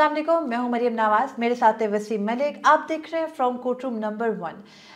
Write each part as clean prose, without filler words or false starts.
अस्सलाम वालेकुम, मैं हूं मरियम नवाज, मेरे साथ है वसीम मलिक। आप देख रहे हैं फ्रॉम कोर्ट रूम नंबर 1।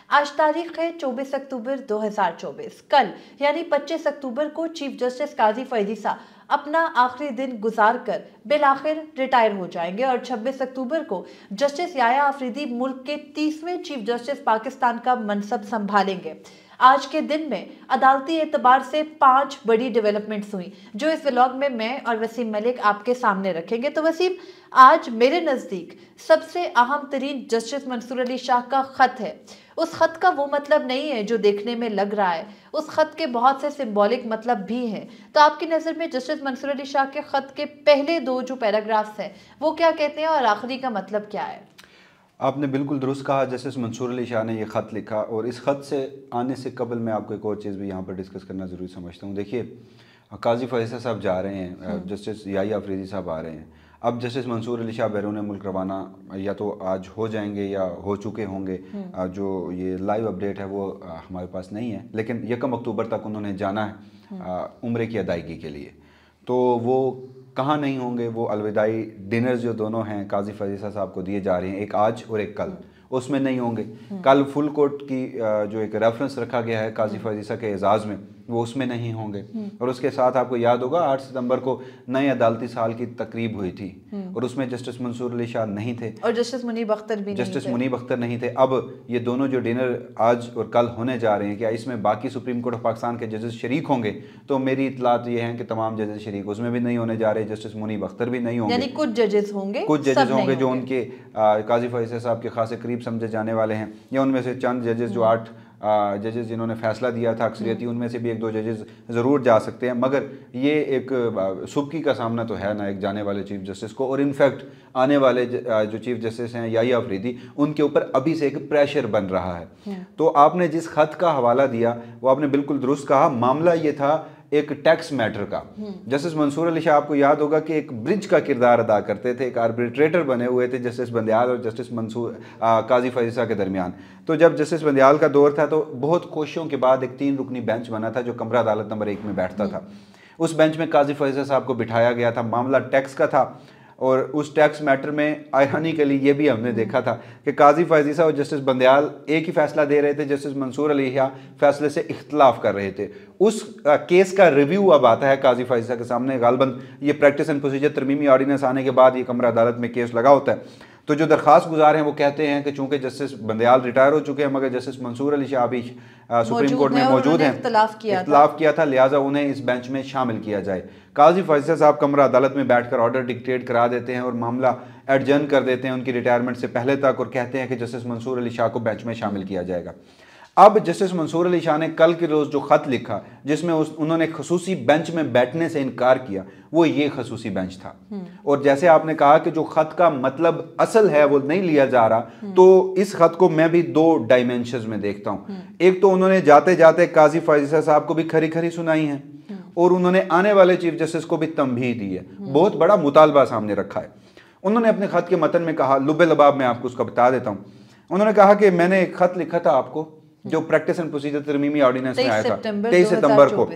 आज तारीख है 24 अक्टूबर 2024। कल यानी 25 अक्टूबर को चीफ जस्टिस काजी फैज़ ईसा अपना आखिरी दिन गुजार कर बिलाखिर रिटायर हो जाएंगे और 26 अक्टूबर को जस्टिस याया अफरीदी मुल्क के 30वें चीफ जस्टिस पाकिस्तान का मनसब संभालेंगे। आज के दिन में अदालती एतबार से 5 बड़ी डेवलपमेंट्स हुई जो इस व्लॉग में मैं और वसीम मलिक आपके सामने रखेंगे। तो वसीम, आज मेरे नज़दीक सबसे अहम तरीन जस्टिस मंसूर अली शाह का ख़त है। उस ख़त का वो मतलब नहीं है जो देखने में लग रहा है, उस ख़त के बहुत से सिंबॉलिक मतलब भी हैं। तो आपकी नज़र में जस्टिस मंसूर अली शाह के ख़त के पहले 2 जो पैराग्राफ्स हैं वो क्या कहते हैं और आखिरी का मतलब क्या है? आपने बिल्कुल दुरुस्त कहा। जस्टिस मंसूर अली शाह ने ये ख़त लिखा और इस ख़त से आने से कबल मैं आपको एक और चीज़ भी यहाँ पर डिस्कस करना ज़रूरी समझता हूँ। देखिए, काजी फैज़ ईसा साहब जा रहे हैं, जस्टिस याया अफरीदी साहब आ रहे हैं। अब जस्टिस मंसूर अली शाह बैरून मुल्क रवाना या तो आज हो जाएंगे या हो चुके होंगे। जो ये लाइव अपडेट है वो हमारे पास नहीं है, लेकिन 1 अक्टूबर तक उन्होंने जाना है उम्रे की अदायगी के लिए। तो वो कहाँ नहीं होंगे, वो अलविदाई डिनर्स जो दोनों हैं काजी फैज़ ईसा साहब को दिए जा रहे हैं, एक आज और एक कल, उसमें नहीं होंगे। कल फुल कोर्ट की जो एक रेफरेंस रखा गया है काजी फैज़ ईसा के एजाज़ में, वो उसमें नहीं होंगे। और उसके साथ आपको याद होगा 8 सितंबर को नए अदालती साल की तकरीब हुई थी और उसमें जस्टिस मंसूर अली शाह नहीं थे और जस्टिस मुनीब अख्तर नहीं थे। अब ये दोनों जो डिनर आज और कल होने जा रहे हैं, क्या इसमें बाकी सुप्रीम कोर्ट ऑफ पाकिस्तान के जजेस शरीक होंगे? तो मेरी इतलात ये हैं कि तमाम जजेस शरीक उसमें भी नहीं होने जा रहे। जस्टिस मुनीब अख्तर भी नहीं होंगे, यानी कुछ जजेस होंगे जो उनके काजी फैज़ ईसा साहब के खासे करीब समझे जाने वाले हैं, या उनमें से चंद जजेस जो 8 जजेस जिन्होंने फैसला दिया था अक्सरियती, उनमें से भी 1-2 जजेस ज़रूर जा सकते हैं। मगर ये एक सुबकी का सामना तो है ना एक जाने वाले चीफ जस्टिस को। और इनफैक्ट आने वाले जो चीफ जस्टिस हैं याया अफरीदी, उनके ऊपर अभी से एक प्रेशर बन रहा है। तो आपने जिस खत का हवाला दिया वो आपने बिल्कुल दुरुस्त कहा। मामला ये था एक टैक्स मैटर का। जस्टिस मंसूर अली शाह, आपको याद होगा कि एक ब्रिज का किरदार अदा करते थे, एक आर्बिट्रेटर बने हुए थे जस्टिस बंदयाल और जस्टिस काजी फैज़ ईसा के दरमियान। तो जब जस्टिस बंदयाल का दौर था तो बहुत कोशिशों के बाद एक 3 रुकनी बेंच बना था जो कमरा अदालत नंबर 1 में बैठता था। उस बेंच में काजी फैज़ ईसा साहब को बिठाया गया था। मामला टैक्स का था और उस टैक्स मैटर में आयरानिकली ये भी हमने देखा था कि काजी फैज़ ईसा और जस्टिस बंदयाल एक ही फैसला दे रहे थे, जस्टिस मंसूर अली शाह फैसले से इख्तलाफ कर रहे थे। उस केस का रिव्यू अब आता है काजी फैज़ ईसा के सामने। गालबन ये प्रैक्टिस एंड प्रोसीजर तरमीमी ऑर्डिनेंस आने के बाद ये कमरा अदालत में केस लगा होता है। तो जो दरख्वास्त गुजार हैं वो कहते हैं कि चूंकि जस्टिस बंदयाल रिटायर हो चुके हैं मगर जस्टिस मंसूर अली शाह भी सुप्रीम कोर्ट में मौजूद हैं, इख्तलाफ किया था, लिहाजा उन्हें इस बेंच में शामिल किया जाए। काजी फैज़ ईसा साहब कमरा अदालत में बैठकर ऑर्डर डिक्टेट करा देते हैं और मामला एडजर्न कर देते हैं उनकी रिटायरमेंट से पहले तक और कहते हैं कि जस्टिस मंसूर अली शाह को बेंच में शामिल किया जाएगा। अब जस्टिस मंसूर अली शाह ने कल के रोज़ जो ख़त लिखा जिसमें उन्होंने खसूसी बेंच में बैठने से इनकार किया, वो ये खसूसी बेंच था। और जैसे आपने कहा कि जो ख़त का मतलब असल है वो नहीं लिया जा रहा, तो इस ख़त को मैं भी 2 डायमेंशंस में देखता हूँ। एक तो उन्होंने जाते जाते काजी फैज़ ईसा साहब को भी खरी खरी सुनाई है और उन्होंने आने वाले चीफ जस्टिस को भी तंबीह दी है, बहुत बड़ा मुतालबा सामने रखा है। उन्होंने अपने ख़त के मतन में कहा, लुबे लबाब में आपको उसका बता देता हूँ। उन्होंने कहा कि मैंने एक ख़त लिखा था आपको जो प्रैक्टिस एंड प्रोसीजर तरमीमी ऑर्डिनेंस में आया था 23 सितंबर को।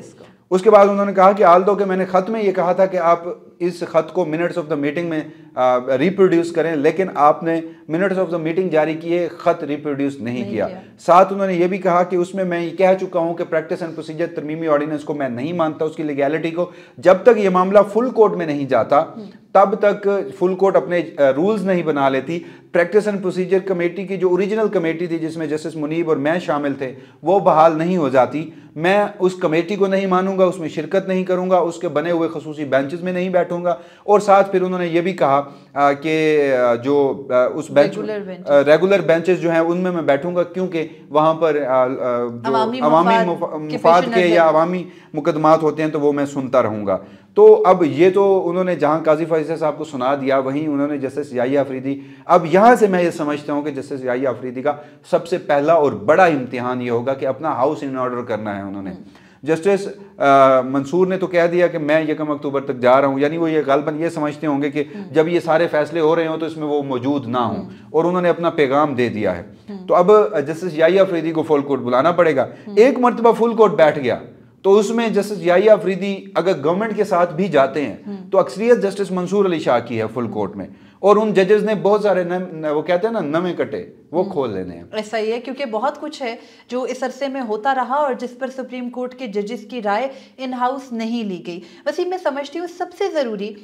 उसके बाद उन्होंने कहा कि आल दो कि मैंने खत में ये कहा था कि आप इस खत को मिनट्स ऑफ द मीटिंग में रिप्रोड्यूस करें, लेकिन आपने मिनट्स ऑफ द मीटिंग जारी किए, खत रिप्रोड्यूस नहीं किया। साथ उन्होंने ये भी कहा कि उसमें मैं ये कह चुका हूं कि प्रैक्टिस एंड प्रोसीजर तरमीमी ऑर्डिनेंस को मैं नहीं मानता, उसकी लीगैलिटी को। जब तक ये मामला फुल कोर्ट में नहीं जाता तब तक फुल कोर्ट अपने रूल्स नहीं बना लेती। प्रैक्टिस एंड प्रोसीजर कमेटी की जो ओरिजिनल कमेटी थी जिसमें जस्टिस मुनीब और मैं शामिल थे वो बहाल नहीं हो जाती। मैं उस कमेटी को नहीं मानूंगा, उसमें शिरकत नहीं करूंगा, उसके बने हुए खसूसी बेंचेस में नहीं बैठूंगा। और साथ फिर उन्होंने ये भी कहा कि जो उस बेंच रेगुलर बेंचेस जो हैं उनमें मैं बैठूंगा क्योंकि वहां पर अवामी मुफाद के या अवामी मुकदमात होते हैं तो वो मैं सुनता रहूंगा। तो अब ये तो उन्होंने जहां काजी फैज़ ईसा साहब को सुना दिया, वहीं उन्होंने जस्टिस याया अफरीदी, अब यहां से मैं ये समझता हूं कि जस्टिस याया अफरीदी का सबसे पहला और बड़ा इम्तिहान ये होगा कि अपना हाउस इन ऑर्डर करना है उन्होंने। जस्टिस मंसूर ने तो कह दिया कि मैं 1 अक्टूबर तक जा रहा हूं, यानी वो ये गालबन ये समझते होंगे कि जब ये सारे फैसले हो रहे हो तो इसमें वो मौजूद ना हो, और उन्होंने अपना पैगाम दे दिया है। तो अब जस्टिस याया अफरीदी को फुल कोर्ट बुलाना पड़ेगा। एक मरतबा फुल कोर्ट बैठ गया तो उसमें जस्टिस याया अफरीदी अगर गवर्नमेंट के साथ भी जाते हैं तो अक्सरियत जस्टिस मंसूर अली शाह की है फुल कोर्ट में। और उन जजेस ने बहुत सारे वो कहते हैं ना नमे कटे वो खोल लेने हैं। ऐसा ही है, क्योंकि बहुत कुछ है जो इस अरसे में होता रहा और जिस पर सुप्रीम कोर्ट के जजेस की राय इन हाउस नहीं ली गई। वसीम, मैं समझती हूँ सबसे ज़रूरी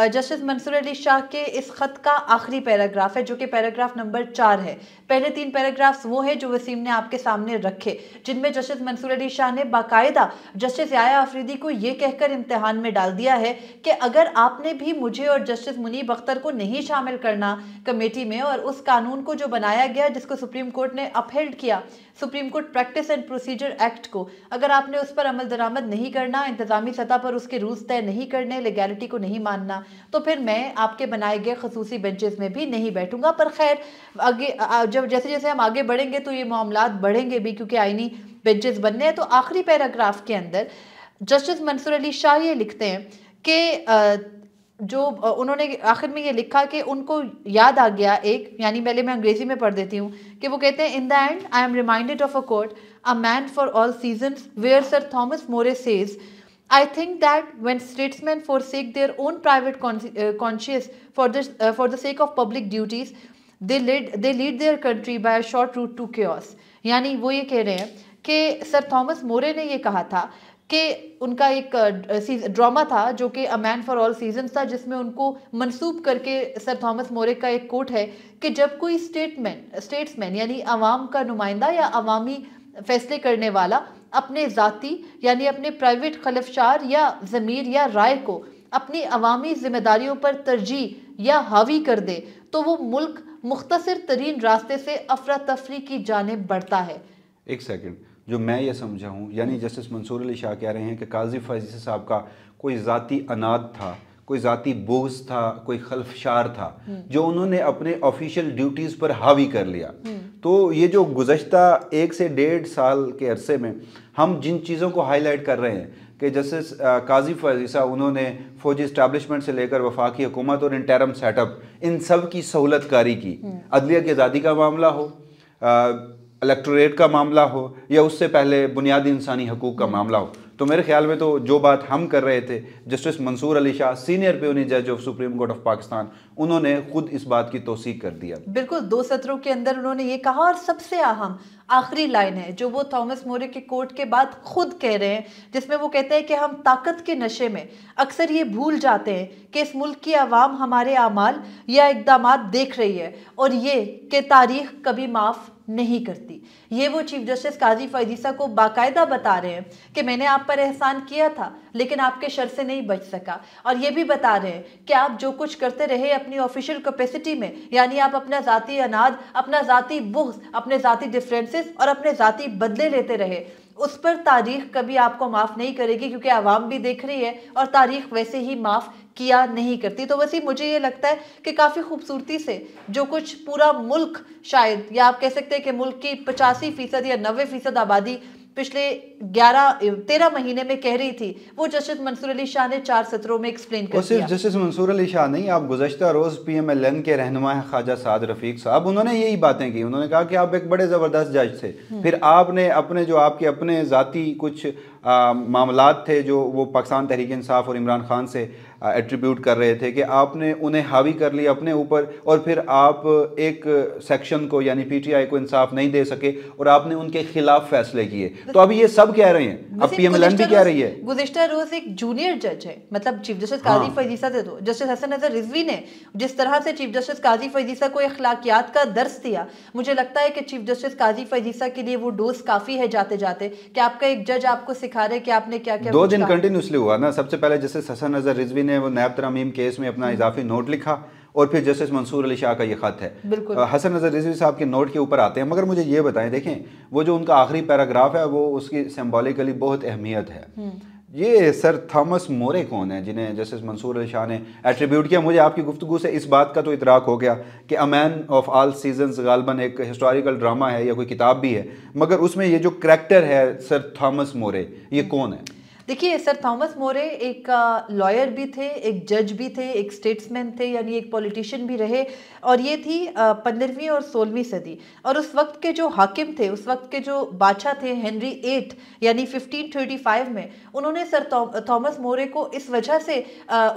जस्टिस मंसूर अली शाह के इस खत का आखिरी पैराग्राफ है, जो कि पैराग्राफ नंबर 4 है। पहले 3 पैराग्राफ्स वो है जो वसीम ने आपके सामने रखे, जिनमें जस्टिस मंसूर अली शाह ने बाकायदा जस्टिस याया अफरीदी को ये कहकर इम्तिहान में डाल दिया है कि अगर आपने भी मुझे और जस्टिस मुनीब अख्तर को नहीं शामिल करना कमेटी में, और उस कानून को जो बनाया गया जिसको सुप्रीम कोर्ट ने अपहेल्ड किया, supreme court practice and procedure act को, अगर आपने उस पर अमल दरामद नहीं करना, इंतजामी सतह पर उसके रूल्स तय नहीं करने, लीगैलिटी को नहीं मानना, तो फिर मैं आपके बनाए गए खसूसी बेंचेस में भी नहीं बैठूंगा। पर खैर आगे जब जैसे जैसे हम आगे बढ़ेंगे तो ये मामलात बढ़ेंगे भी, क्योंकि आईनी बेंचेस बनने हैं। तो आखिरी पैराग्राफ के अंदर जस्टिस मंसूर अली शाह ये लिखते हैं कि जो उन्होंने आखिर में ये लिखा कि उनको याद आ गया एक, यानी पहले मैं अंग्रेजी में पढ़ देती हूँ कि वो कहते हैं, in the end I am reminded of a quote, a man for all seasons, where sir Thomas More says, I think that when statesmen forsake their own private conscience for the sake of public duties, they lead their country by a short route to chaos। यानी वो ये कह रहे हैं कि sir Thomas मोरे ने ये कहा था कि उनका एक ड्रामा था जो कि a man for all seasons था, जिसमें उनको मंसूब करके सर थॉमस मोरे का एक कोट है कि जब कोई स्टेट्समैन यानी अवाम का नुमाइंदा या अवामी फैसले करने वाला अपने ज़ाती यानी अपने प्राइवेट खलफशार या ज़मीर या राय को अपनी अवामी जिम्मेदारियों पर तरजीह या हावी कर दे, तो वो मुल्क मुख्तसर तरीन रास्ते से अफरा तफरी की जानिब बढ़ता है। एक सेकंड, जो मैं ये समझा हूँ, यानी जस्टिस मंसूर अली शाह कह रहे हैं कि काजी फैज़ी साहब का कोई ज़ाती अनाद था, कोई ज़ाती बोझ था, कोई खलफशार था जो उन्होंने अपने ऑफिशियल ड्यूटीज़ पर हावी कर लिया। तो ये जो गुज़श्ता 1 से 1.5 साल के अरसे में हम जिन चीज़ों को हाईलाइट कर रहे हैं कि जस्टिस काजी फैज़ी साहब उन्होंने फ़ौजी इस्टेब्लिशमेंट से लेकर वफाकी हुकूमत और इंटरम सेटअप इन सब की सहूलत कारी की, अदलिया की आज़ादी का मामला हो, इलेक्टोरेट का मामला हो, या उससे पहले बुनियादी इंसानी हकूक़ का मामला हो, तो मेरे ख्याल में तो जो बात हम कर रहे थे, Justice Mansoor Ali Shah senior puisne जज of Supreme Court of Pakistan, उन्होंने खुद इस बात की तौसीक कर दिया। बिल्कुल 2 सत्रों के अंदर उन्होंने ये कहा, और सबसे अहम आखिरी लाइन है जो वो थॉमस मोरे के कोर्ट के बाद खुद कह रहे हैं, जिसमें वो कहते हैं कि हम ताकत के नशे में अक्सर ये भूल जाते हैं कि इस मुल्क की आवाम हमारे आमाल या इक़दामात देख रही है, और ये कि तारीख कभी माफ़ नहीं करती। ये वो चीफ जस्टिस काजी फैज़ी को बाकायदा बता रहे हैं कि मैंने आप पर एहसान किया था लेकिन आपके शर से नहीं बच सका, और ये भी बता रहे हैं कि आप जो कुछ करते रहे अपनी ऑफिशियल कैपेसिटी में, यानी आप अपना ज़ाती अनाद, अपना ज़ाती बुग़्ज़, अपने ज़ाती डिफरेंसेस और अपने ज़ाती बदले लेते रहे, उस पर तारीख कभी आपको माफ़ नहीं करेगी, क्योंकि आवाम भी देख रही है और तारीख वैसे ही माफ़ किया नहीं करती। तो वैसे मुझे ये लगता है कि काफ़ी खूबसूरती से जो कुछ पूरा मुल्क, शायद या आप कह सकते हैं कि मुल्क की 85% या 90% आबादी पिछले 13 महीने में कह रही थी, वो जस्टिस मंसूर अली शाह ने 4 सत्रों में एक्सप्लेन कर दिया। सिर्फ जस्टिस मंसूर अली शाह नहीं, आप गुज़श्ता रोज़ PMLN के रहनुमा हैं ख्वाजा साद रफ़ीक साहब, उन्होंने यही बातें की। उन्होंने कहा कि आप एक बड़े ज़बरदस्त जज थे, फिर आपने अपने जो आपके अपने ज़ाती कुछ मामलात थे जो वो पाकिस्तान तहरीक इंसाफ और इमरान खान से एट्रीब्यूट कर रहे थे कि आपने उन्हें हावी कर लिया अपने ऊपर, और फिर आप एक सेक्शन को यानी PTI को इंसाफ नहीं दे सके और आपने उनके खिलाफ फैसले किए। तो अभी ये सब कह रहे हैं, अब PMLN भी कह रही है। गुज़िश्ता रोज एक जूनियर जज है, मतलब चीफ जस्टिस काजी फैज़ी से तो जस्टिस हसन नज़र रिजवी ने जिस तरह से चीफ जस्टिस काजी फैज़ी को अखलाकियात का दर्स दिया, मुझे लगता है कि चीफ जस्टिस काजी फैज़ी के लिए वो डोज काफ़ी है जाते जाते, कि आपका एक जज आपको सिखा रहे कि आपने क्या क्या 2 दिन कंटिन्यूसली हुआ ना। सबसे पहले जस्टिस हसन नज़र रिजवी ने वो नैब तरमीम केस में अपना इजाफी नोट लिखा, और फिर जस्टिस मंसूर अली शाह का ये ख़त है। हसन नज़र रिजवी साहब के नोट के ऊपर आते हैं, मगर मुझे ये बताएं, देखें वो जो उनका आखिरी पैराग्राफ है वो उसकी सिंबॉलिकली बहुत अहमियत है। ये सर थॉमस मोरे कौन है जिन्हें जस्टिस मंसूर अली शाह ने एट्रीब्यूट किया? मुझे आपकी गुफ्तगू से इस बात का तो इतराक हो गया कि a man of all seasons गालबन एक हिस्टोरिकल ड्रामा है या कोई किताब भी है, मगर उसमें ये जो करैक्टर है सर थॉमस मोरे, ये कौन है? देखिए, सर थॉमस मोरे एक लॉयर भी थे, एक जज भी थे, एक स्टेट्समैन थे, यानी एक पॉलिटिशियन भी रहे, और ये थी 15वीं और 16वीं सदी। और उस वक्त के जो हाकिम थे, उस वक्त के जो बादशाह थे हेनरी 8 यानी 1535 में, उन्होंने सर थॉमस मोरे को इस वजह से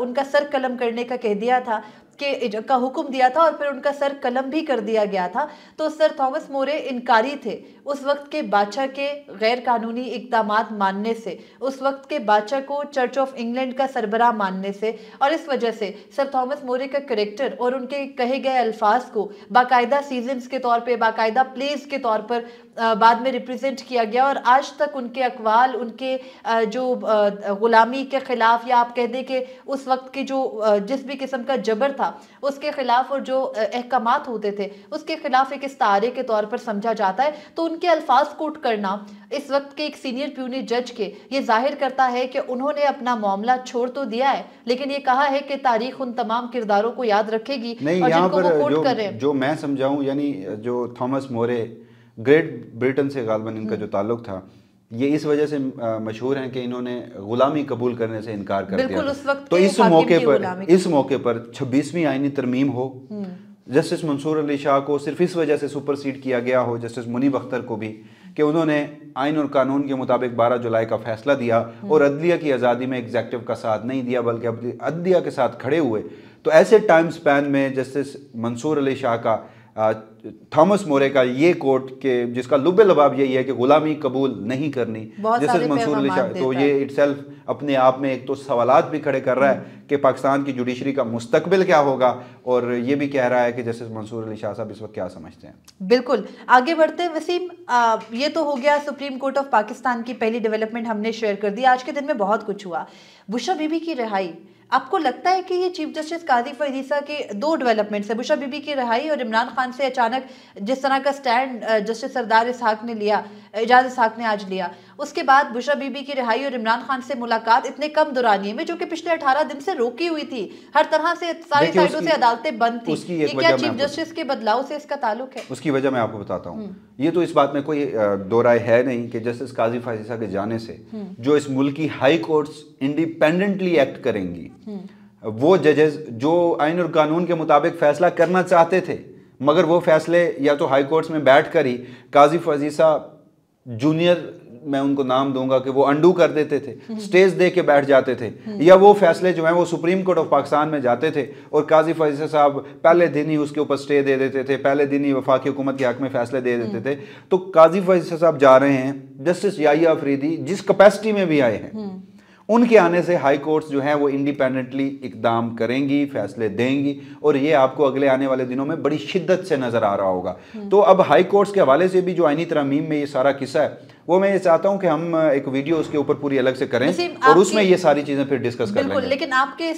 उनका सर कलम करने का कह दिया था का हुक्म दिया था और फिर उनका सर कलम भी कर दिया गया था। तो सर थॉमस मोरे इनकारी थे उस वक्त के बादशाह के गैर कानूनी इक़दामात मानने से, उस वक्त के बादशाह को चर्च ऑफ इंग्लैंड का सरबराह मानने से, और इस वजह से सर थॉमस मोरे का करैक्टर और उनके कहे गए अल्फाज को बाकायदा सीजन्स के तौर पे, बाकायदा प्लेस के तौर पर बाद में रिप्रेजेंट किया गया। और आज तक उनके अकवाल, उनके जो गुलामी के खिलाफ, या आप कह दें कि उस वक्त के जो जिस भी किस्म का जबर था उसके खिलाफ और जो अहकामात होते थे उसके खिलाफ एक इस्तारे के तौर पर समझा जाता है। तो उनके अल्फाज कोट करना इस वक्त के एक सीनियर प्यूनी जज के ये जाहिर करता है कि उन्होंने अपना मामला छोड़ तो दिया है, लेकिन ये कहा है कि तारीख उन तमाम किरदारों को याद रखेगी। नहीं, और यहाँ जिनको वो कोट कर रहे पर हैं, जो मैं समझाऊं, यानी जो थॉमस मोरे ग्रेट ब्रिटेन से गालबन इनका जो ताल्लुक था, ये इस वजह से मशहूर हैं कि इन्होंने गुलामी कबूल करने से इनकार कर दिया। उस वक्त तो इस मौके पर 26वीं आईनी तरमीम हो, जस्टिस मंसूर अली शाह को सिर्फ इस वजह से सुपरसीड किया गया हो, जस्टिस मुनीब अख्तर को भी, कि उन्होंने आइन और कानून के मुताबिक 12 जुलाई का फैसला दिया और अदलिया की आज़ादी में एग्जेक्टिव का साथ नहीं दिया बल्कि अपनी अदलिया के साथ खड़े हुए। तो ऐसे टाइम स्पैन में जस्टिस मंसूर अली शाह का, थॉमस मोरे का ये कोर्ट के जिसका लुबे लबाब यही है कि गुलामी कबूल नहीं करनी, जस्टिस मंसूर अली शाह, तो ये इटसेल्फ अपने आप में एक तो सवालात भी खड़े कर रहा है कि पाकिस्तान की जुडिशरी का मुस्तकबिल क्या होगा, और ये भी कह रहा है कि जस्टिस मंसूर अली शाह साहब इस वक्त क्या समझते हैं। बिल्कुल, आगे बढ़ते हैं वसीम। ये तो हो गया सुप्रीम कोर्ट ऑफ पाकिस्तान की पहली डेवलपमेंट हमने शेयर कर दी। आज के दिन में बहुत कुछ हुआ। बुशरा बीबी की रिहाई, आपको लगता है कि ये चीफ जस्टिस काजी फैज़ ईसा के दो डेवलपमेंट्स है, बुशरा बीबी की रिहाई और इमरान खान से अचानक जिस तरह का स्टैंड जस्टिस सरदार इसहाक ने लिया, एजाज इसहाक ने आज लिया, उसके बाद बुशरा बीबी की रिहाई और इमरान खान से मुलाकात इतने कम दुरानिये में, जो कि पिछले 18 दिन से रोकी हुई थी, हर तरह से सारी साइडों से अदालतें बंद थी, ये क्या चीफ जस्टिस के बदलाव से इसका ताल्लुक है? उसकी वजह मैं आपको बताता हूँ। ये तो इस बात में कोई दो राय है नहीं कि जस्टिस काजी फैज़ ईसा के जाने से जो इस मुल्क की हाई कोर्ट्स इंडिपेंडेंटली एक्ट करेंगी, वो जजेस जो आइन और कानून के मुताबिक फैसला करना चाहते थे, मगर वो फैसले या तो हाई कोर्ट्स में बैठ कर ही काजी फैज़ ईसा जूनियर, मैं उनको नाम दूंगा, कि वो अंडू कर देते थे, स्टेज दे के बैठ जाते थे, या वो फैसले जो हैं वो सुप्रीम कोर्ट ऑफ पाकिस्तान में जाते थे और काजी फैज़ ईसा साहब पहले दिन ही उसके ऊपर स्टे दे देते थे, पहले दिन ही वफाकी हुकूमत के हक में फैसले दे देते थे। तो काजी फैज़ ईसा साहब जा रहे हैं, जस्टिस याहिया अफरीदी जिस कैपेसिटी में भी आए हैं, उनके आने से हाई कोर्ट्स जो हैं वो इंडिपेंडेंटली इकदाम करेंगी, फैसले देंगी, और ये आपको अगले आने वाले दिनों में बड़ी शिद्दत से नजर आ रहा होगा। तो अब हाई कोर्ट्स के हवाले से भी जो आईनी तरमीम में ये सारा किस्सा है, वो मैं ये चाहता हूं कि हम एक वीडियो उसके ऊपर पूरी अलग से करें और उसमें ये सारी चीजें फिर डिस्कस कर लेंगे। लेकिन आपके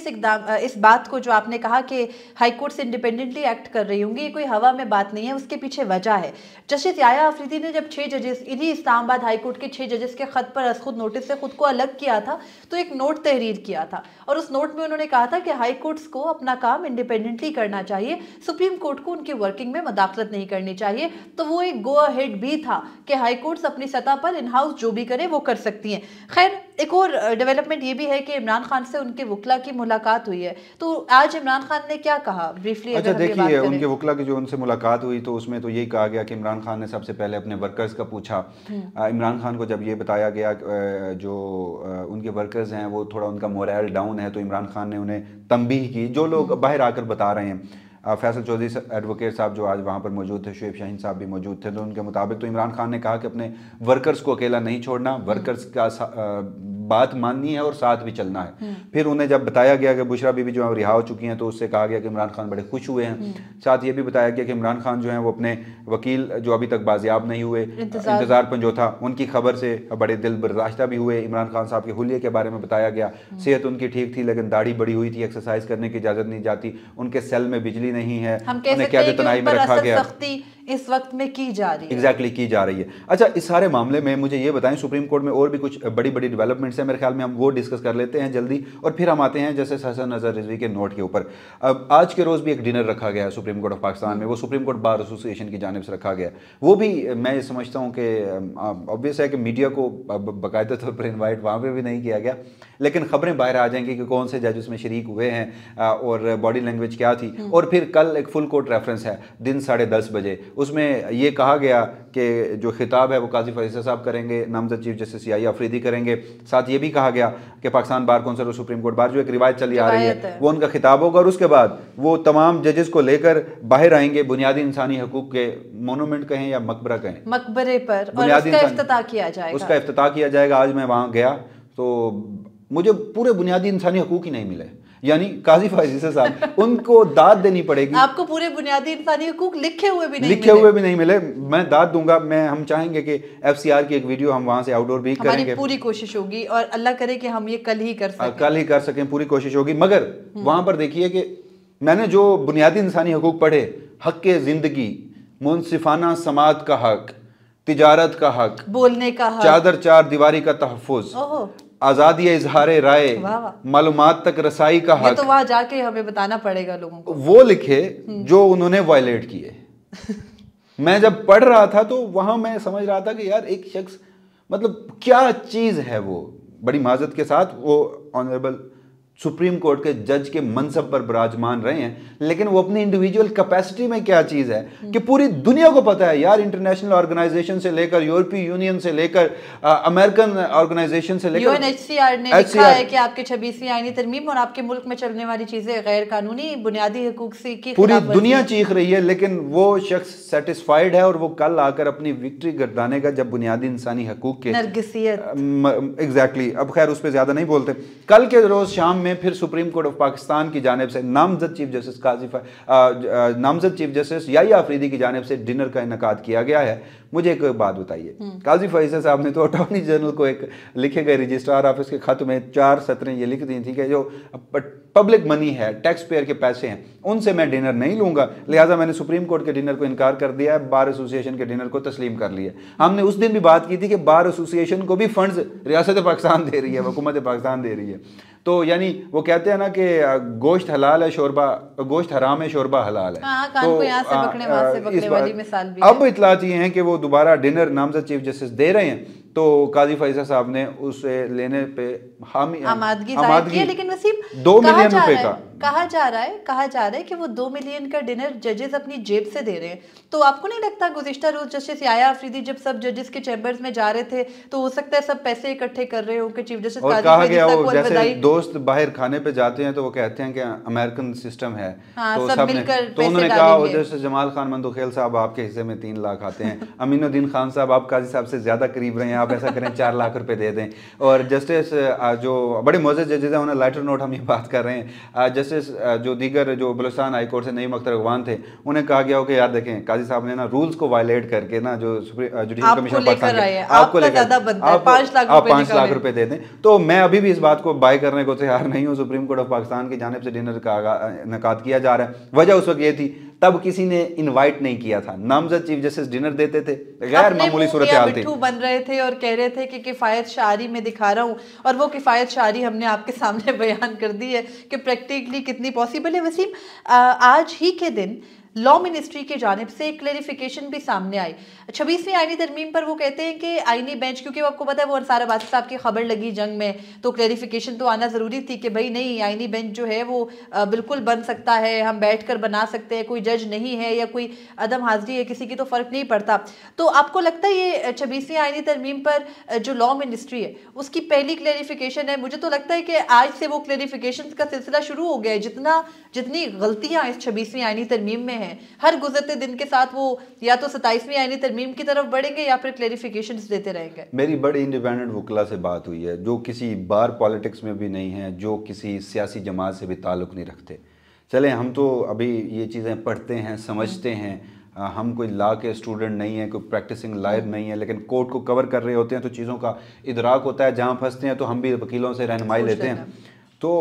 इस बात को जो आपने कहा कि हाई कोर्ट से इंडिपेंडेंटली एक्ट कर रही होंगी, ये कोई हवा में बात नहीं है, उसके पीछे वजह है। जस्टिस याहिया अफरीदी ने जब 6 जजेस, इन्हीं इस्लामाबाद हाई कोर्ट के 6 जजेस के खत पर खुद नोटिस से खुद को अलग किया था, तो एक नोट तहरीर किया था और उस नोट में उन्होंने कहा था कि हाई कोर्ट्स को अपना काम इंडिपेंडेंटली करना चाहिए, सुप्रीम कोर्ट को उनकी वर्किंग में मदाखलत नहीं करनी चाहिए। तो वो एक गो अहेड भी था कि हाई कोर्ट्स अपनी सतह पर इन हाउस जो भी करे वो कर सकती हैं। खैर, एक और डेवलपमेंट ये भी है कि इमरान खान से उनके वकला की मुलाकात हुई है, तो आज इमरान खान ने क्या कहा ब्रीफली? अच्छा देखिए, उनके वकला की जो उनसे मुलाकात हुई तो उसमें तो यही कहा गया कि इमरान खान ने सबसे पहले अपने वर्कर्स का पूछा। इमरान खान को जब ये बताया गया जो उनके वर्कर्स हैं वो थोड़ा उनका मोरल डाउन है, तो इमरान खान ने उन्हें तंबीह की, जो लोग बाहर आकर बता रहे हैं। फैसल चौधरी एडवोकेट साहब जो आज वहाँ पर मौजूद थे, शुएब शाहीन साहब भी मौजूद थे, तो उनके मुताबिक तो इमरान खान ने कहा कि अपने वर्कर्स को अकेला नहीं छोड़ना, वर्कर्स का बात माननी है और साथ भी चलना है। फिर उन्हें जब बताया गया कि बुशरा बीबी जो है रिहा हो चुकी हैं, तो उससे कहा गया कि इमरान खान बड़े खुश हुए हैं। साथ ये भी बताया गया कि इमरान खान जो है वो अपने वकील जो अभी तक बाजियाब नहीं हुए, इंतजार पंजोथा, उनकी खबर से बड़े दिल बर्दाश्ता भी हुए। इमरान खान साहब के हुलिये के बारे में बताया गया, सेहत उनकी ठीक थी लेकिन दाढ़ी बड़ी हुई थी, एक्सरसाइज करने की इजाजत नहीं जाती, उनके सेल में बिजली नहीं है, उन्हें कैद तनाई में रखा गया, इस वक्त में की जा रही है। एग्जैक्टली की जा रही है। अच्छा, इस सारे मामले में मुझे ये बताएं, सुप्रीम कोर्ट में और भी कुछ बड़ी बड़ी डेवलपमेंट्स हैं, मेरे ख्याल में हम वो डिस्कस कर लेते हैं जल्दी, और फिर हम आते हैं जस्टिस हसन नज़र रिजवी के नोट के ऊपर। अब आज के रोज़ भी एक डिनर रखा गया है सुप्रीम कोर्ट ऑफ पाकिस्तान में, वो सुप्रीम कोर्ट बार एसोसिएशन की जानिब से रखा गया। वो भी मैं ये समझता हूँ कि ऑब्वियस है कि मीडिया को बाकायदा तौर पर इन्वाइट वहाँ पर भी नहीं किया गया, लेकिन खबरें बाहर आ जाएंगी कि कौन से जज उसमें शरीक हुए हैं और बॉडी लैंग्वेज क्या थी। और फिर कल एक फुल कोर्ट रेफरेंस है दिन 10:30 बजे, उसमें ये कहा गया कि जो खिताब है वो काजी फैज़ ईसा साहब करेंगे, नामजद चीफ जस्टिस याहिया अफरीदी करेंगे, साथ साथ ये भी कहा गया कि पाकिस्तान बार कौंसिल और सुप्रीम कोर्ट बार, जो एक रिवायत चली आ रही है, वो उनका खिताब होगा और उसके बाद वो तमाम जजेस को लेकर बाहर आएंगे बुनियादी इंसानी हकूक के मोनूमेंट कहें या मकबरा कहें, मकबरे पर, और उसका इफ्तिताह किया जाएगा। उसका इफ्तिताह किया जाएगा। आज मैं वहाँ गया तो मुझे पूरे बुनियादी इंसानी हकूक ही नहीं मिले, यानी काजी फैज़ साहब उनको दाद देनी पड़ेगी। आपको पूरे बुनियादी इंसानी हकूक लिखे हुए भी नहीं मिले। मैं दाद दूंगा। हम चाहेंगे कि FCR की एक वीडियो हम वहां से आउटडोर भी करेंगे, पूरी कोशिश होगी और अल्लाह करे कि हम ये कल ही कर सकें, पूरी कोशिश होगी। मगर वहां पर देखिए कि मैंने जो बुनियादी इंसानी हकूक पढ़े, हक के जिंदगी, मुनसिफाना समात का हक, तिजारत का हक, बोलने का हक, चादर चार दीवारी का तहफ़्फ़ुज़, आज़ादी इज़हार राय, मालूमात तक रसाई का हक, तो वहां जाके हमें बताना पड़ेगा लोगों को, वो लिखे जो उन्होंने वायलेट किए। मैं जब पढ़ रहा था तो वहां मैं समझ रहा था कि यार एक शख्स, मतलब क्या चीज़ है वो। बड़ी माजरत के साथ वो ऑनरेबल सुप्रीम कोर्ट के जज के मनसब पर विराजमान रहे हैं, लेकिन वो अपनी इंडिविजुअल कैपेसिटी में क्या चीज़ है कि पूरी दुनिया को पता है यार, इंटरनेशनल ऑर्गेनाइजेशन से लेकर, यूरोपीय यूनियन से लेकर, अमेरिकन ऑर्गेनाइजेशन से लेकर, UNHCR ने लिखा है कि आपके 26वीं आईनी तरमीम और आपके मुल्क में चलने वाली चीज़ें गैर कानूनी बुनियादी हकूक से की पूरी दुनिया चीख रही है, लेकिन वो शख्स सेटिस्फाइड है और वो कल आकर अपनी विक्ट्री गर्दानेगा जब बुनियादी इंसानी हकूक के एग्जैक्टली। अब खैर उस पर ज़्यादा नहीं बोलते। कल के रोज़ शाम में फिर सुप्रीम कोर्ट ऑफ पाकिस्तान की जानिब से नामजद चीफ जस्टिस याहिया अफरीदी की जानिब से डिनर का इनेकाद किया गया है। मुझे एक बात बताइए, काजी फैज़ साहब ने तो अटॉर्नी जनरल को एक लिखे गए रजिस्ट्रार ऑफिस के खत में 4 सतरें ये लिख दी थी कि जो पब्लिक मनी है, टैक्स पेयर के पैसे हैं, उनसे मैं डिनर नहीं लूंगा, लिहाजा मैंने सुप्रीम कोर्ट के डिनर को इनकार कर दिया है, बार एसोसिएशन के डिनर को तस्लीम कर लिया। हमने उस दिन भी बात की थी कि बार एसोसिएशन को भी फंड्स रियासत पाकिस्तान दे रही है, हुकूमत पाकिस्तान दे रही है। तो यानी वो कहते हैं ना कि गोश्त हलाल है, शोरबा गोश्त हराम है, शोरबा हलाल है। तो अब इतलात ये हैं कि वो दोबारा डिनर नामजद चीफ जस्टिस दे रहे हैं, तो काजी फैज़ साहब ने उसे लेने पे आमादगी जाहिर की है। लेकिन वसीम, 2 मिलियन रुपए का कहा जा रहा है कि वो 2 मिलियन का डिनर जजेस अपनी जेब से दे रहे हैं। तो आपको नहीं लगता गुज़िश्ता रोज जस्टिस याहिया अफरीदी जब सब जजेस के चैम्बर्स में जा रहे थे तो हो सकता है सब पैसे इकट्ठे कर रहे हो कि चीफ जस्टिस और कहा गया हो जैसे दोस्त बाहर खाने पे जाते हैं तो वो कहते हैं कि अमेरिकन सिस्टम है, तो सब मिलकर, तो उन्होंने कहा जैसे जमाल खान मंदोखेल साहब आपके हिस्से में 3 लाख आते हैं, अमीनुद्दीन खान साहब आप काजी साहब से ज्यादा करीब रहे हैं, आप ऐसा करें 4 लाख रुपए दे दें। और जस्टिस जो बड़े मोअज़्ज़ज़ जजेस हैं, उन्हें लाइटर नोट हम ये बात कर रहे हैं, जस्टिस जो दीगर जो बलूचिस्तान हाई कोर्ट से नईम अख्तर अगवान थे, उन्हें कहा गया हो कि यार देखें काजी साहब ने ना रूल्स को वायलेट करके ना जो जुडिशल कमीशन पाकिस्तान आपको लेकर आप 5 लाख रुपए दे दें। तो मैं अभी भी इस बात को बाय करने को तैयार नहीं हूँ। सुप्रीम कोर्ट ऑफ पाकिस्तान की जानिब से डिनर का इनेकाद किया जा रहा है। वजह उस वक्त ये थी तब किसी ने इनवाइट नहीं किया था, नामजद चीफ जस्टिस डिनर देते थे, गैर मामूली सूरत हाल थी, बन रहे थे और कह रहे थे कि किफ़ायत शारी में दिखा रहा हूँ, और वो किफ़ायत शारी हमने आपके सामने बयान कर दी है कि प्रैक्टिकली कितनी पॉसिबल है। वसीम, आज ही के दिन लॉ मिनिस्ट्री की जानिब से एक क्लैरिफिकेशन भी सामने आई 26वीं आईनी तरमीम पर। वो कहते हैं कि आईनी बेंच, क्योंकि आपको पता है वो अंसार अब्बासी साहब की खबर लगी जंग में, तो क्लैरिफिकेशन तो आना ज़रूरी थी कि भाई नहीं, आईनी बेंच जो है वो बिल्कुल बन सकता है, हम बैठ कर बना सकते हैं, कोई जज नहीं है या कोई अदम हाजिरी है किसी की तो फ़र्क नहीं पड़ता। तो आपको लगता है ये 26वीं आईनी तरमीम पर जो लॉ मिनिस्ट्री है उसकी पहली क्लैरिफिकेशन है? मुझे तो लगता है कि आज से वो क्लैरिफिकेशन का सिलसिला शुरू हो गया है। जितनी गलतियाँ इस 26वीं आईनी तरमीम में हैं, हर गुजरते दिन के साथ वो या तो 27वीं आईनी तरमीम की तरफ बढ़ेंगे या फिर क्लैरिफिकेशंस देते रहेंगे। मेरी बड़ी इंडिपेंडेंट वकला से बात हुई है जो किसी बार पॉलिटिक्स में भी नहीं है, जो किसी सियासी जमात से भी ताल्लुक़ नहीं रखते। चलें, हम तो अभी ये चीज़ें पढ़ते हैं, समझते हैं, हम कोई लॉ के स्टूडेंट नहीं है, कोई प्रैक्टिसिंग लॉयर नहीं है, लेकिन कोर्ट को कवर कर रहे होते हैं तो चीज़ों का इदराक होता है। जहाँ फंसते हैं तो हम भी वकीलों से रहनुमाई लेते हैं। तो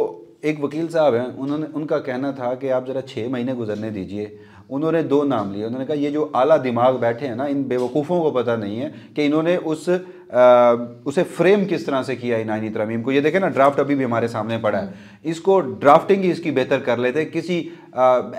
एक वकील साहब हैं, उनका कहना था कि आप ज़रा 6 महीने गुजरने दीजिए। उन्होंने 2 नाम लिए। उन्होंने कहा ये जो आला दिमाग बैठे हैं ना, इन बेवकूफ़ों को पता नहीं है कि इन्होंने उसे फ्रेम किस तरह से किया इन आईनी तरमीम को। ये देखें ना, ड्राफ्ट अभी भी हमारे सामने पड़ा है, इसको ड्राफ्टिंग ही इसकी बेहतर कर लेते, किसी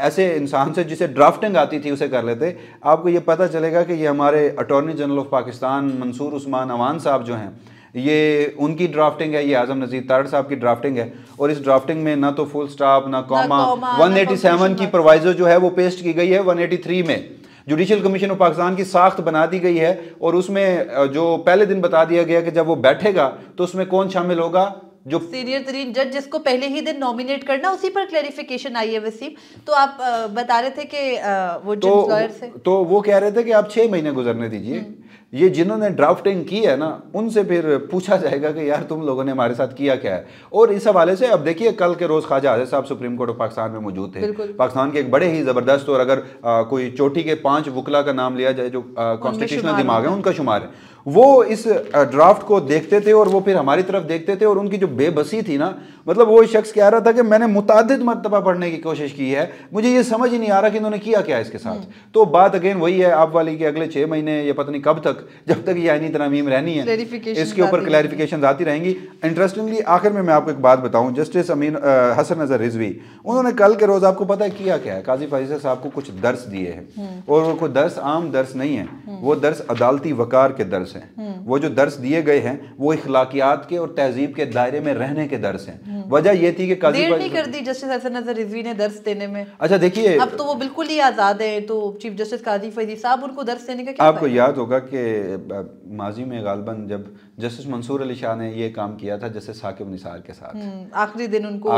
ऐसे इंसान से जिसे ड्राफ्टिंग आती थी उसे कर लेते। आपको ये पता चलेगा कि ये हमारे attorney general of Pakistan Mansoor Usman Awan साहब जो हैं, ये उनकी ड्राफ्टिंग है, ये आजम नज़ीर तारड़ साहब की ड्राफ्टिंग है, और इस ड्राफ्टिंग में ना तो फुल स्टॉप ना कॉमा 187 की प्रोवाइजो जो है वो पेस्ट की गई है 183 में, जुडिशल कमीशन ऑफ पाकिस्तान की साख्त बना दी गई है और उसमें जो पहले दिन बता दिया गया कि जब वो बैठेगा तो उसमें कौन शामिल होगा, जो सीनियर तरीन जज जिसको पहले ही दिन नॉमिनेट करना, उसी पर क्लैरिफिकेशन आई है वसीम। तो आप बता रहे थे कि वो जो लॉयर से तो वो कह रहे थे कि आप 6 महीने गुजरने दीजिए, ये जिन्होंने ड्राफ्टिंग की है ना उनसे फिर पूछा जाएगा कि यार तुम लोगों ने हमारे साथ किया क्या है। और इस हवाले से अब देखिए, कल के रोज ख्वाजा आज़ाद साहब सुप्रीम कोर्ट ऑफ पाकिस्तान में मौजूद थे, पाकिस्तान के एक बड़े ही जबरदस्त, और अगर कोई चोटी के 5 वकला का नाम लिया जाए जो कॉन्स्टिट्यूशनल दिमाग है उनका शुमार है, वो इस ड्राफ्ट को देखते थे और वो फिर हमारी तरफ देखते थे, और उनकी जो बेबसी थी ना, मतलब वो शख्स कह रहा था कि मैंने मुतादिद मरतबा पढ़ने की कोशिश की है, मुझे ये समझ ही नहीं आ रहा कि इन्होंने किया क्या इसके साथ। तो बात अगेन वही है आप वाली कि अगले 6 महीने या पता नहीं कब तक, जब तक ये आईनी तरमीम रहनी है, इसके ऊपर क्लैरिफिकेशन आती रहेंगी। इंटरेस्टिंगली आखिर में मैं आपको एक बात बताऊं, जस्टिस हसन नजर रिजवी उन्होंने कल के रोज आपको पता है किया क्या है, काजी फैसल साहब को कुछ दर्स दिए हैं, और वो कोई दर्स आम दर्स नहीं है, वो दर्स अदालती वकार के दर्स हैं। वो जो दर्स दिए गए हैं वो इखलाकियात के और तहजीब के दायरे में रहने के दर्स हैं। वजह ये थी कि काजी देर नहीं कर दी जस्टिस हसन नजर रिजवी ने दर्स देने में। अच्छा देखिए, अब तो वो बिल्कुल ही आजाद है, तो चीफ जस्टिस काजी फैजी साहब उनको दर्स देने का क्या आपको याद होगा कि माजी में गालबन जब जस्टिस मंसूर अली शाह ने ये काम किया था जस्टिस साकिब निसार के साथ, आखिरी दिन उनको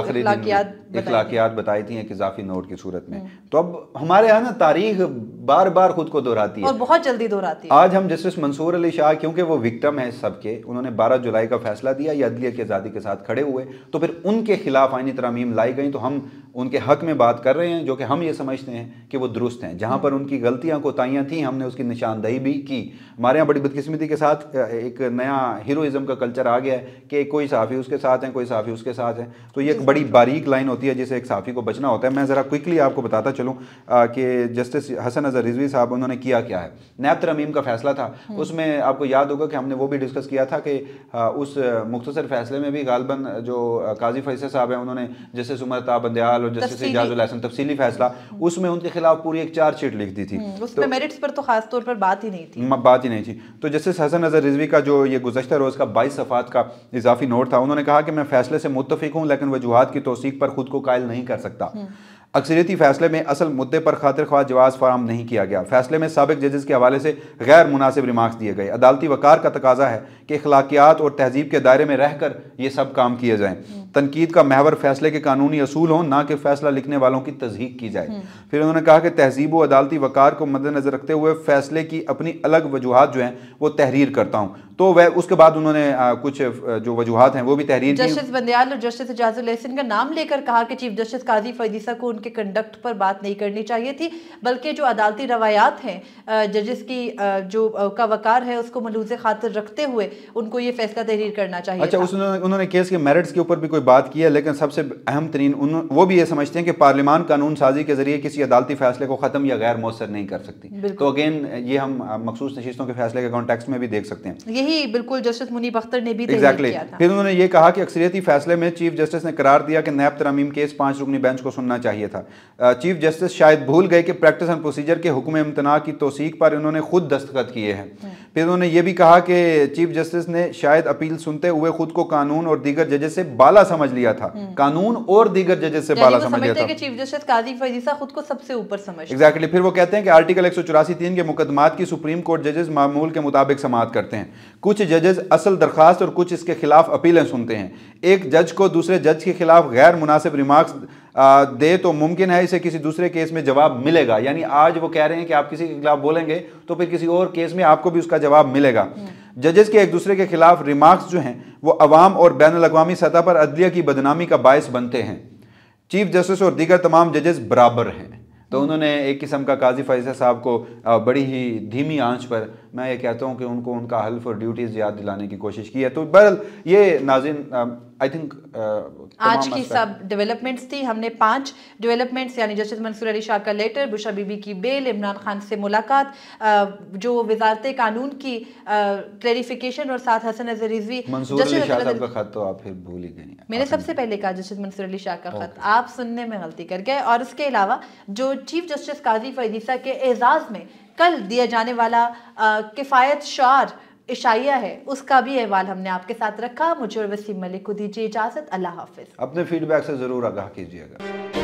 इखलाकियात बताई थी एक इजाफी नोट की सूरत में। तो अब हमारे यहाँ ना तारीख बार बार खुद को दोहराती है और बहुत जल्दी दोहराती है। आज हम जस्टिस मंसूर अली शाह, क्योंकि वो विक्टिम है सबके, उन्होंने 12 जुलाई का फैसला दिया, या अदलिया की आज़ादी के साथ खड़े हुए, तो फिर उनके खिलाफ आईनी तरमीम लाई गई, तो हम उनके हक में बात कर रहे हैं, जो कि हम ये समझते हैं कि वो दुरुस्त हैं। जहाँ पर उनकी गलतियाँ कोताहियाँ थी हमने उसकी निशानदही भी की। हमारे यहाँ बड़ी बदकिस्मती के साथ एक नया हीरोइज्म का कल्चर आ गया है कि कोई सहाफ़ी उसके साथ हैं, कोई सहाफ़ी उसके साथ हैं, तो ये एक बड़ी बारीक लाइन होती है जिसे एक सहाफ़ी को बचना होता है। मैं ज़रा क्विकली आपको बताता चलूँ कि जस्टिस हसन नजर रिजवी साहब उन्होंने किया क्या है। नैब तरमीम का फैसला था, उसमें आपको याद होगा कि हमने वो भी डिस्कस किया था कि उस मुख्तसर फैसले में भी गालबन जो काजी फैसल साहब हैं उन्होंने जस्टिस उमर ताब बंदयाल और जस्टिस इजाजुल हसन तफसीली फैसला, उसमें उनके खिलाफ पूरी एक चार्जशीट लिख दी थी। उसमें मेरिट्स पर तो खास तौर पर बात ही नहीं थी। तो जस्टिस हसन नजर रिजवी का जो ये गुज़श्ता रोज़ का 22 सफ़ात का इजाफी नोट था, उन्होंने कहा कि मैं फैसले से मुत्तफिक हूँ लेकिन वजूहात की तौसीक पर खुद को कायल नहीं कर सकता। अक्सरियती फैसले में असल मुद्दे पर खातिर ख्वाह जवाब फराहम नहीं किया गया। फैसले में साबिक जजेस के हवाले से गैर मुनासिब रिमार्क्स दिए गए। अदालती वकार का तकाजा है कि अखलाकियात और तहजीब के दायरे में रहकर ये सब काम किए जाएँ। तनकीद का महवर फैसले के कानूनी असूल हों, ना कि फैसला लिखने वालों की तज़हीक की जाए। फिर उन्होंने कहा कि तहजीब व अदालती वकार को मद्देनजर रखते हुए फैसले की अपनी अलग वजूहात जो हैं वो तहरीर करता हूँ। तो वह उसके बाद उन्होंने कुछ जो वजूहात हैं वो भी तहरीर की। जस्टिस बंदयाल और जस्टिस इजाजुल हसन का नाम लेकर कहा कि चीफ जस्टिस काजी फैजीसा को उनके कंडक्ट पर बात नहीं करनी चाहिए थी, बल्कि जो अदालती रवायात हैं जजेस की जो का वकार है उसको मलूज़े खातिर रखते हुए उनको ये फैसला तहरीर करना चाहिए। अच्छा, उन्होंने केस के मेरिट्स के ऊपर भी कोई बात की है, लेकिन सबसे अहम तरीन वो भी ये समझते हैं कि पार्लियामान कानून साजी के जरिए किसी अदालती फैसले को ख़त्म या गैर मौसर नहीं कर सकती। तो अगेन ये हम मखसूस नशिस्तों के फैसले के कॉन्टेक्स्ट में भी देख सकते हैं। यही बिल्कुल जस्टिस मुनीब अख्तर ने भी किया था। फिर उन्होंने ये कहा कि अक्सरियती फैसले में चीफ जस्टिस ने करार दिया कि नैब तरमीम केस 5 रुकनी बेंच को सुनना चाहिए था। चीफ जस्टिस शायद भूल गए कि प्रैक्टिस एंड प्रोसीजर के हुक्म इम्तना की तौसीक पर इन्होंने खुद दस्तखत किए हैं। फिर उन्होंने ये भी कहा कि चीफ जस्टिस ने शायद अपील सुनते हुए खुद को कानून और दीगर जजेस से बाला समझ लिया था। कानून और दीगर जजेस से बाला समझ लिया था कि चीफ जस्टिस काजी फैजीसा खुद को सबसे ऊपर समझते। एग्जैक्टली। फिर वो कहते हैं कि आर्टिकल 184(3) के मुकदमात की सुप्रीम कोर्ट जजेस मामूल के मुताबिक समाअत करते हैं। कुछ जजेस असल दरखास्त और कुछ इसके खिलाफ अपीलें सुनते हैं। एक जज को दूसरे जज के खिलाफ गैर मुनासिब रिमार्क्स दे तो मुमकिन है इसे किसी दूसरे केस में जवाब मिलेगा। यानी आज वो कह रहे हैं कि आप किसी के खिलाफ बोलेंगे तो फिर किसी और केस में आपको भी उसका जवाब मिलेगा। जजेस के एक दूसरे के खिलाफ रिमार्क्स जो हैं वो अवाम और बैनुल अक़वामी सतह पर अदलिया की बदनामी का बायस बनते हैं। चीफ जस्टिस और दीगर तमाम जजेस बराबर हैं। तो उन्होंने एक किस्म का काजी फैसल साहब को बड़ी ही धीमी आंच पर, मैं ये कहता हूँ कि उनको उनका हल्फ और ड्यूटीज़ याद दिलाने की कोशिश की है। तो बहरहाल ये नाज़रीन आई थिंक आज की सब डेवलपमेंट्स थी। हमने 5 डेवलपमेंट्स यानी जस्टिस मंसूर अली शाह का लेटर, बुशरा बीबी की बेल, इमरान खान से मुलाकात, जो वजारत कानून की क्लैरिफिकेशन और साथ हसन नजर रिजवी। मंसूर अली शाह साहब का खत तो आप फिर भूल ही गए। मैंने सबसे पहले कहा जस्टिस मंसूर अली शाह का खत, आप सुनने में गलती कर गए। और उसके अलावा जो चीफ जस्टिस काजी फैजीसा के एजाज में कल दिया जाने वाला किफ़ायत शार इशाइया है, उसका भी अहवाल हमने आपके साथ रखा। मुझे और वसीम मलिक को दीजिए इजाजत। अल्लाह हाफिज। अपने फीडबैक से जरूर आगाह कीजिएगा।